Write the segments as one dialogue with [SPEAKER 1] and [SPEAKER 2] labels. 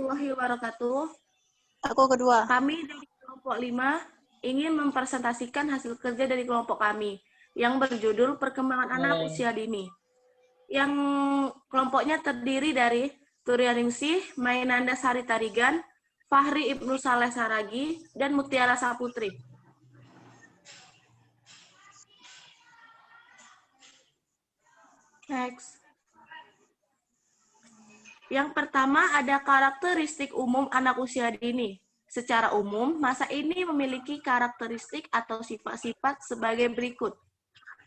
[SPEAKER 1] warahmatullahi wabarakatuh.
[SPEAKER 2] Aku kedua.
[SPEAKER 1] Kami dari kelompok 5 ingin mempresentasikan hasil kerja dari kelompok kami yang berjudul Perkembangan Anak Usia Dini. Yang kelompoknya terdiri dari Turyaningsih, Mainanda Sari Tarigan, Fahri Ibnu Saleh Saragi, dan Mutiara Saputri. Next. Yang pertama ada karakteristik umum anak usia dini. Secara umum, masa ini memiliki karakteristik atau sifat-sifat sebagai berikut.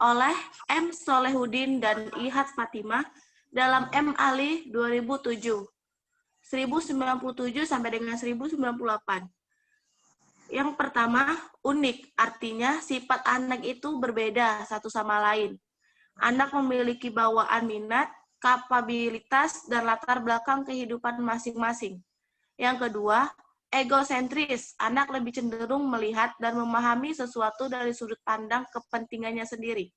[SPEAKER 1] Oleh M. Solehudin dan Ihat Fatimah dalam M. Ali 2007. 1097 sampai dengan 1098. Yang pertama, unik. Artinya sifat anak itu berbeda satu sama lain. Anak memiliki bawaan minat, kapabilitas, dan latar belakang kehidupan masing-masing. Yang kedua, egosentris. Anak lebih cenderung melihat dan memahami sesuatu dari sudut pandang kepentingannya sendiri.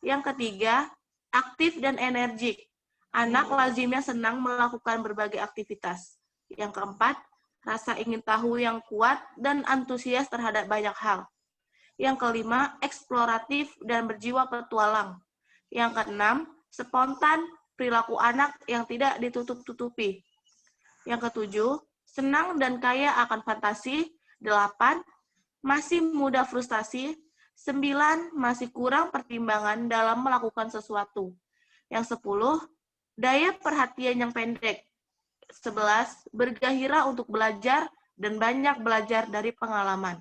[SPEAKER 1] Yang ketiga, aktif dan energik. Anak lazimnya senang melakukan berbagai aktivitas. Yang keempat, rasa ingin tahu yang kuat dan antusias terhadap banyak hal. Yang kelima, eksploratif dan berjiwa petualang. Yang keenam, spontan, perilaku anak yang tidak ditutup-tutupi. Yang ketujuh, senang dan kaya akan fantasi. 8, masih mudah frustasi. 9, masih kurang pertimbangan dalam melakukan sesuatu. Yang 10, daya perhatian yang pendek. 11, bergairah untuk belajar dan banyak belajar dari pengalaman.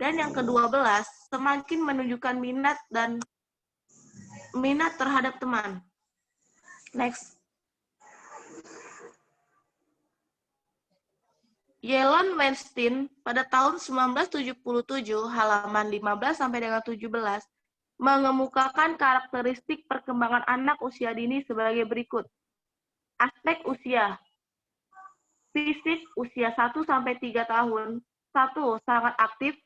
[SPEAKER 1] Dan yang ke-12, semakin menunjukkan minat terhadap teman. Next. Yelon Weinstein pada tahun 1977 halaman 15 sampai dengan 17 mengemukakan karakteristik perkembangan anak usia dini sebagai berikut. Aspek usia. Fisik usia 1 sampai 3 tahun. 1. Sangat aktif.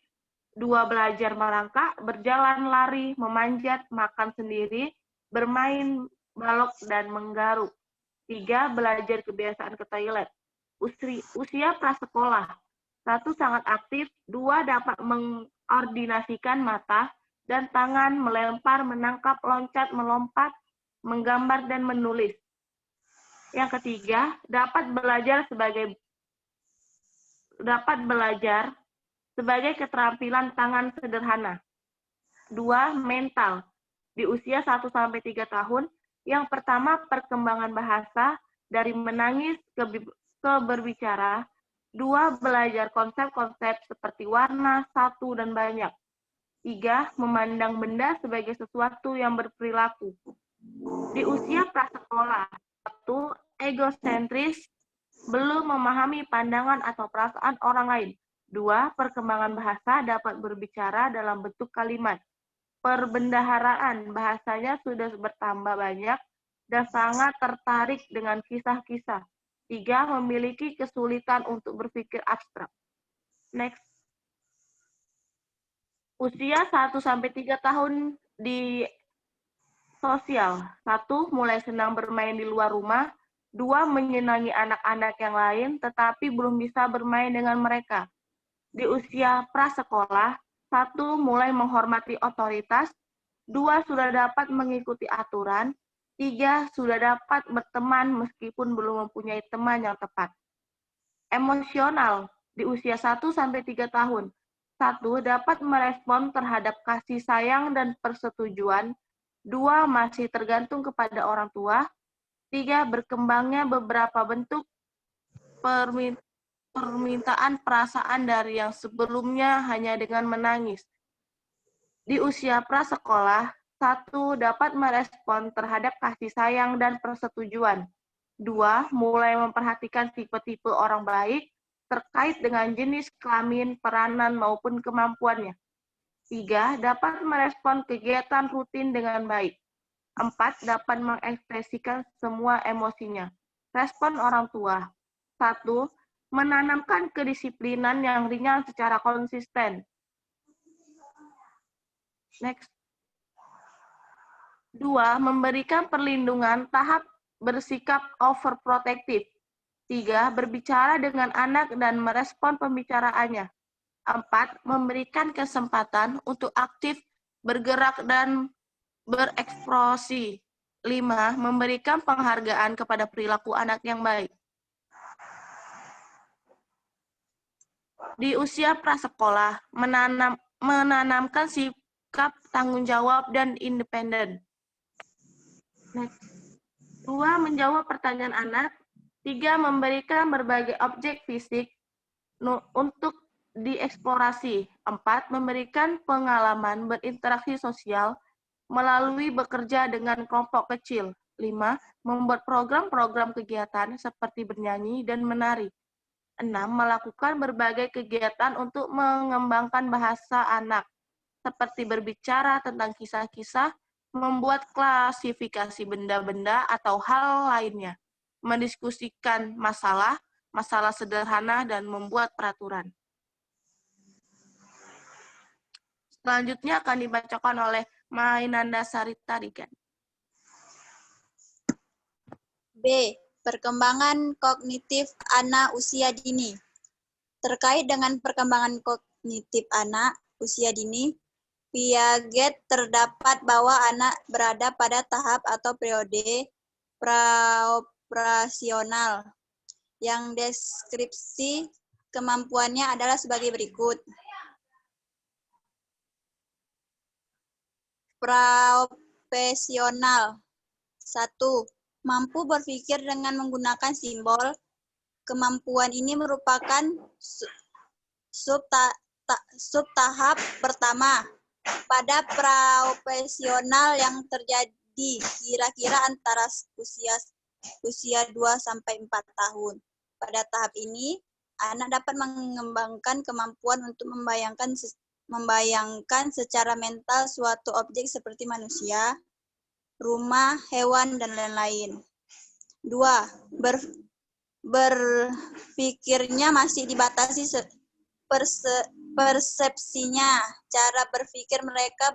[SPEAKER 1] 2. Belajar merangkak, berjalan, lari, memanjat, makan sendiri, bermain balok, dan menggaruk. 3. Belajar kebiasaan ke toilet. Usia prasekolah. 1. Sangat aktif. 2. Dapat mengordinasikan mata dan tangan, melempar, menangkap, loncat, melompat, menggambar, dan menulis. Yang ketiga, dapat belajar sebagai keterampilan tangan sederhana. 2. Mental. Di usia 1 sampai 3 tahun, yang pertama perkembangan bahasa dari menangis ke berbicara. 2. Belajar konsep-konsep seperti warna, satu, dan banyak. 3. Memandang benda sebagai sesuatu yang berperilaku. Di usia prasekolah, 1. Egosentris, belum memahami pandangan atau perasaan orang lain. 2. Perkembangan bahasa dapat berbicara dalam bentuk kalimat. Perbendaharaan bahasanya sudah bertambah banyak dan sangat tertarik dengan kisah-kisah. 3. Memiliki kesulitan untuk berpikir abstrak. Next. Usia 1 sampai 3 tahun di sosial. 1. Mulai senang bermain di luar rumah. 2. Menyenangi anak-anak yang lain tetapi belum bisa bermain dengan mereka. Di usia prasekolah, 1. Mulai menghormati otoritas. 2. Sudah dapat mengikuti aturan. 3. Sudah dapat berteman meskipun belum mempunyai teman yang tepat. Emosional di usia 1 sampai 3 tahun. 1. Dapat merespon terhadap kasih sayang dan persetujuan. 2. Masih tergantung kepada orang tua. 3. Berkembangnya beberapa bentuk permintaan perasaan dari yang sebelumnya hanya dengan menangis. Di usia prasekolah, 1. Dapat merespon terhadap kasih sayang dan persetujuan. 2. Mulai memperhatikan tipe-tipe orang baik terkait dengan jenis kelamin, peranan, maupun kemampuannya. 3. Dapat merespon kegiatan rutin dengan baik. 4. Dapat mengekspresikan semua emosinya. Respon orang tua. 1. Menanamkan kedisiplinan yang ringan secara konsisten. Next. 2. Memberikan perlindungan tahap bersikap overprotective. 3. Berbicara dengan anak dan merespon pembicaraannya. 4. Memberikan kesempatan untuk aktif bergerak dan berekspresi. 5. Memberikan penghargaan kepada perilaku anak yang baik. Di usia prasekolah, menanamkan sikap tanggung jawab dan independen. 2. Menjawab pertanyaan anak. 3. Memberikan berbagai objek fisik untuk dieksplorasi. 4. Memberikan pengalaman berinteraksi sosial melalui bekerja dengan kelompok kecil. 5. Membuat program-program kegiatan seperti bernyanyi dan menari. 6. Melakukan berbagai kegiatan untuk mengembangkan bahasa anak, seperti berbicara tentang kisah-kisah, membuat klasifikasi benda-benda atau hal lainnya, mendiskusikan masalah sederhana, dan membuat peraturan. Selanjutnya akan dibacakan oleh Mainanda Sarita Rigan.
[SPEAKER 2] B. Perkembangan kognitif anak usia dini. Terkait dengan perkembangan kognitif anak usia dini, Piaget terdapat bahwa anak berada pada tahap atau periode praoperasional yang deskripsi kemampuannya adalah sebagai berikut. Praoperasional. 1. Mampu berpikir dengan menggunakan simbol. Kemampuan ini merupakan subtahap pertama pada praoperasional yang terjadi kira-kira antara usia 2 sampai 4 tahun. Pada tahap ini, anak dapat mengembangkan kemampuan untuk membayangkan secara mental suatu objek seperti manusia, rumah, hewan, dan lain-lain. 2. Berpikirnya masih dibatasi persepsinya. Cara berpikir mereka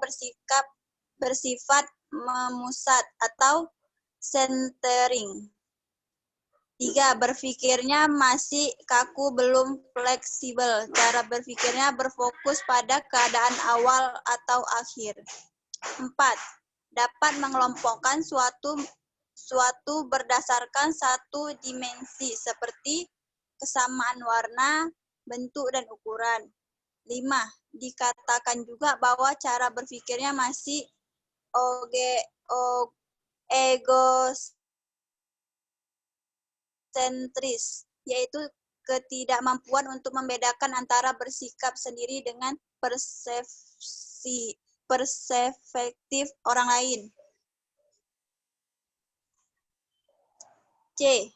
[SPEAKER 2] bersifat memusat atau centering. 3. Berpikirnya masih kaku, belum fleksibel. Cara berpikirnya berfokus pada keadaan awal atau akhir. 4. Dapat mengelompokkan suatu berdasarkan satu dimensi seperti kesamaan warna, bentuk, dan ukuran. 5. Dikatakan juga bahwa cara berpikirnya masih egosentris, yaitu ketidakmampuan untuk membedakan antara bersikap sendiri dengan perspektif orang lain. C.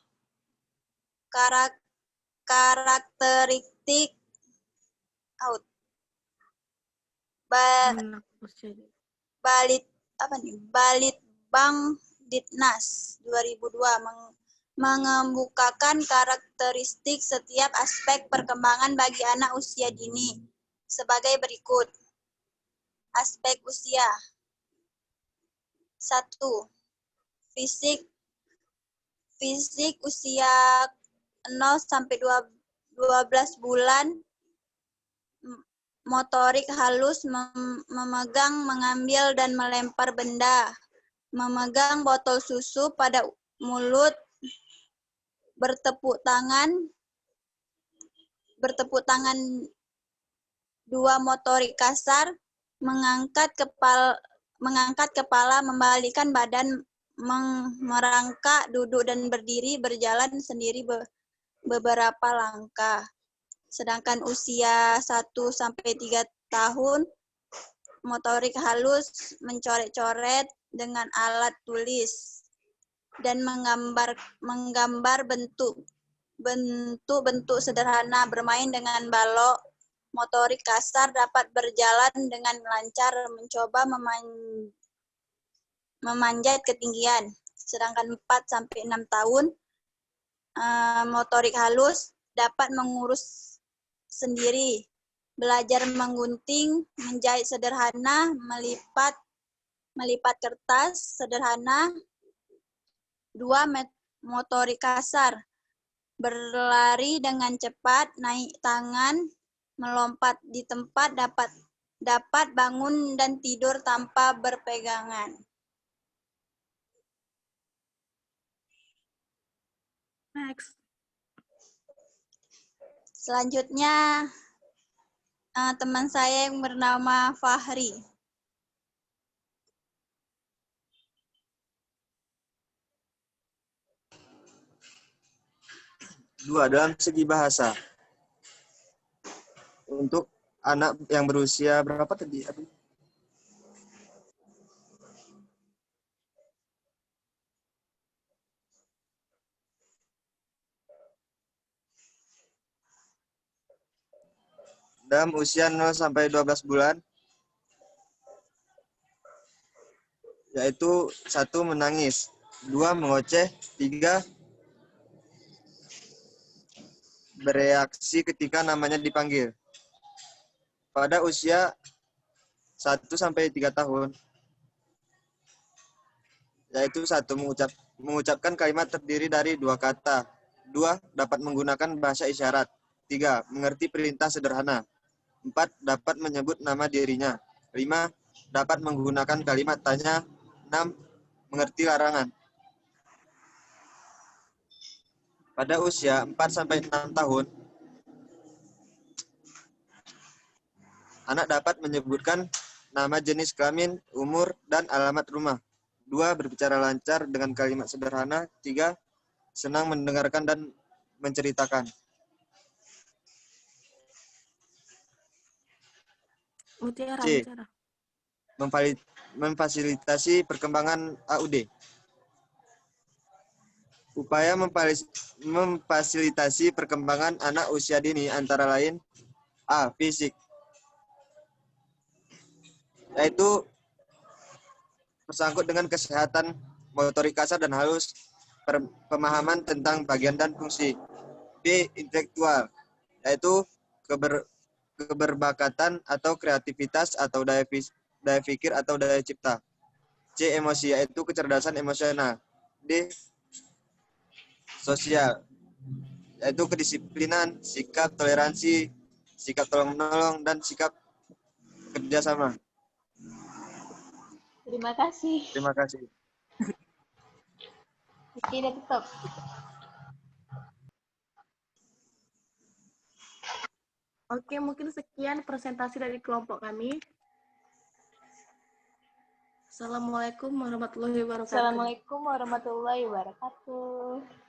[SPEAKER 2] Karakteristik Balitbang Ditnas 2002 mengemukakan karakteristik setiap aspek perkembangan bagi anak usia dini sebagai berikut. Aspek usia. 1. Fisik usia 0 sampai 12 bulan. Motorik halus, memegang, mengambil, dan melempar benda. Memegang botol susu pada mulut. Bertepuk tangan. 2. Motorik kasar, mengangkat kepala, membalikkan badan, merangkak, duduk dan berdiri, berjalan sendiri beberapa langkah. Sedangkan usia 1 sampai 3 tahun, motorik halus, mencoret-coret dengan alat tulis dan menggambar bentuk sederhana, bermain dengan balok. Motorik kasar dapat berjalan dengan lancar, mencoba memanjat ketinggian. Sedangkan 4 sampai 6 tahun, motorik halus dapat mengurus sendiri, belajar menggunting, menjahit sederhana, melipat kertas sederhana. 2. Motorik kasar berlari dengan cepat, naik tangan, melompat di tempat, dapat bangun dan tidur tanpa berpegangan.
[SPEAKER 1] Next.
[SPEAKER 2] Selanjutnya teman saya yang bernama Fahri.
[SPEAKER 3] Dua, dalam segi bahasa. Untuk anak yang berusia berapa tadi? Dalam usia 0 sampai 12 bulan, yaitu 1. Menangis, 2. Mengoceh, 3. Bereaksi ketika namanya dipanggil. Pada usia 1 sampai 3 tahun, yaitu 1. Mengucapkan kalimat terdiri dari 2 kata, 2. Dapat menggunakan bahasa isyarat, 3. Mengerti perintah sederhana, 4. Dapat menyebut nama dirinya, 5. Dapat menggunakan kalimat tanya, 6. Mengerti larangan. Pada usia 4 sampai 6 tahun, anak dapat menyebutkan nama, jenis kelamin, umur, dan alamat rumah. 2. Berbicara lancar dengan kalimat sederhana. 3. Senang mendengarkan dan menceritakan.
[SPEAKER 1] Mutiara,
[SPEAKER 3] C.
[SPEAKER 1] Mutiara.
[SPEAKER 3] Memfasilitasi perkembangan AUD. Upaya memfasilitasi perkembangan anak usia dini antara lain: A. Fisik, yaitu bersangkut dengan kesehatan motorik kasar dan halus, pemahaman tentang bagian dan fungsi. B. Intelektual, yaitu keberbakatan atau kreativitas atau daya pikir atau daya cipta. C. Emosi, yaitu kecerdasan emosional. D. Sosial, yaitu kedisiplinan, sikap toleransi, sikap tolong-menolong, dan sikap kerjasama.
[SPEAKER 4] Terima kasih.
[SPEAKER 3] Terima kasih.
[SPEAKER 4] Oke, udah tutup.
[SPEAKER 1] Oke, mungkin sekian presentasi dari kelompok kami. Assalamualaikum warahmatullahi wabarakatuh.
[SPEAKER 4] Assalamualaikum warahmatullahi wabarakatuh.